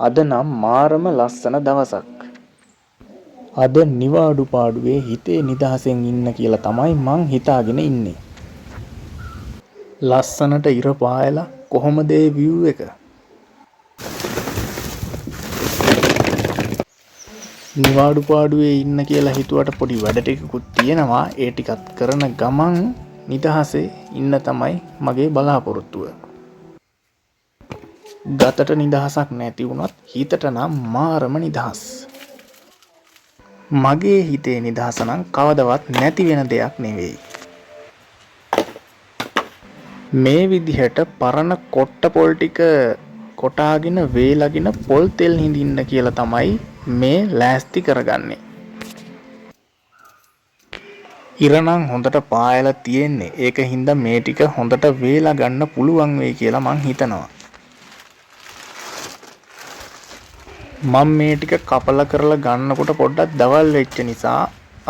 අද නම් මාරම ලස්සන දවසක්. අද නිවාඩු පාඩුවේ හිතේ නිදහසෙන් ඉන්න කියලා තමයි මං හිතාගෙන ඉන්නේ. ලස්සනට ඉර පායලා කොහොමද ඒ view එක? නිවාඩු පාඩුවේ ඉන්න කියලා හිතුවට පොඩි වැඩ ටිකකුත් තියෙනවා. ඒ ටිකත් කරන ගමන් නිදහසේ ඉන්න තමයි මගේ බලාපොරොත්තුව. ගතට නිදහසක් නැති වුණත් හිතට නම් මාරම නිදහස්. මගේ හිතේ නිදහස නම් කවදවත් නැති වෙන දෙයක් නෙවෙයි. මේ විදිහට පරණ කොට්ට පොල් ටික කොටාගෙන වේලගෙන පොල් තෙල් හිඳින්න කියලා තමයි මේ ලෑස්ති කරගන්නේ. ඉරණම් හොඳට පායලා තියෙන්නේ. ඒක හින්දා මේ ටික හොඳට වේලා ගන්න පුළුවන් වෙයි කියලා මං හිතනවා. මම මේ ටික කපලා කරලා ගන්නකොට පොඩ්ඩක් දවල් වෙච්ච නිසා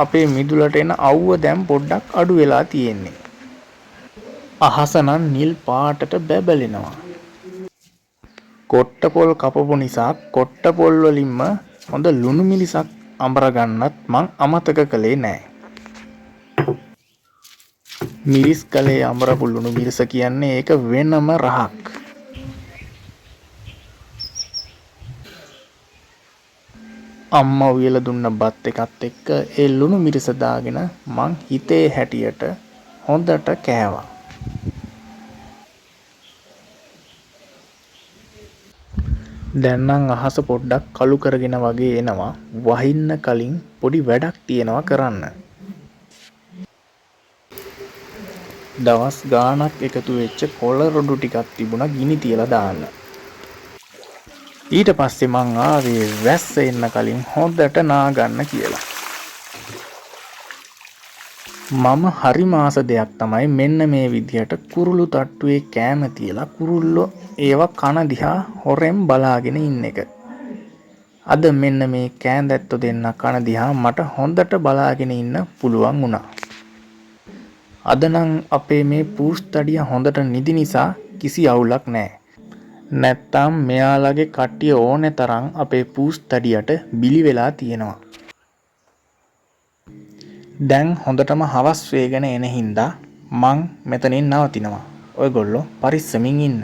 අපේ මිදුලට එන අවුව දැන් පොඩ්ඩක් අඩු වෙලා තියෙන්නේ. අහස නම් නිල් පාටට බැබලෙනවා. කොට්ට පොල් කපපු නිසා කොට්ට පොල් වලින්ම හොඳ ලුණු මිරිසක් අඹර ගන්නත් මං අමතක කළේ නෑ. මිරිස් කලේ අඹරපු ලුණු මිරිස කියන්නේ ඒක වෙනම රහක්. අම්මා උයලා දුන්න බත් එකත් එක්ක ඒ ලුණු මිරිස දාගෙන මං හිතේ හැටියට හොඳට කෑවා. දැන් නම් අහස පොඩ්ඩක් කළු කරගෙන වගේ එනවා. වහින්න කලින් පොඩි වැඩක් තියෙනවා කරන්න. දවස් ගාණක් එකතු වෙච්ච කොළ රොඩු ටිකක් තිබුණා ගිනි තියලා දාන්න. ඊට පස්සේ මං ආවේ වැස්ස එන්න කලින් හොඳට නාගන්න කියලා. මම හරි මාස දෙයක් තමයි මෙන්න මේ විදිහට කුරුළු තට්ටුවේ කෑම තියලා කුරුල්ලෝ ඒවා කන දිහා හොරෙන් බලාගෙන ඉන්න එක. අද මෙන්න මේ කෑඳැත්තෝ දෙන්න කන දිහා මට හොඳට බලාගෙන ඉන්න පුළුවන් වුණා. අද නම් අපේ මේ පූස්තඩිය හොඳට නිදි නිසා කිසි අවුලක් නැහැ. නැත්තම් මෙයාලගේ කට්ටිය ඕනේ තරම් අපේ පූස්තඩියට බිලි වෙලා තියෙනවා. දැන් හොඳටම හවස් වේගෙන එන හින්දා මං මෙතනින් නවතිනවා. ඔයගොල්ලෝ පරිස්සමින් ඉන්න.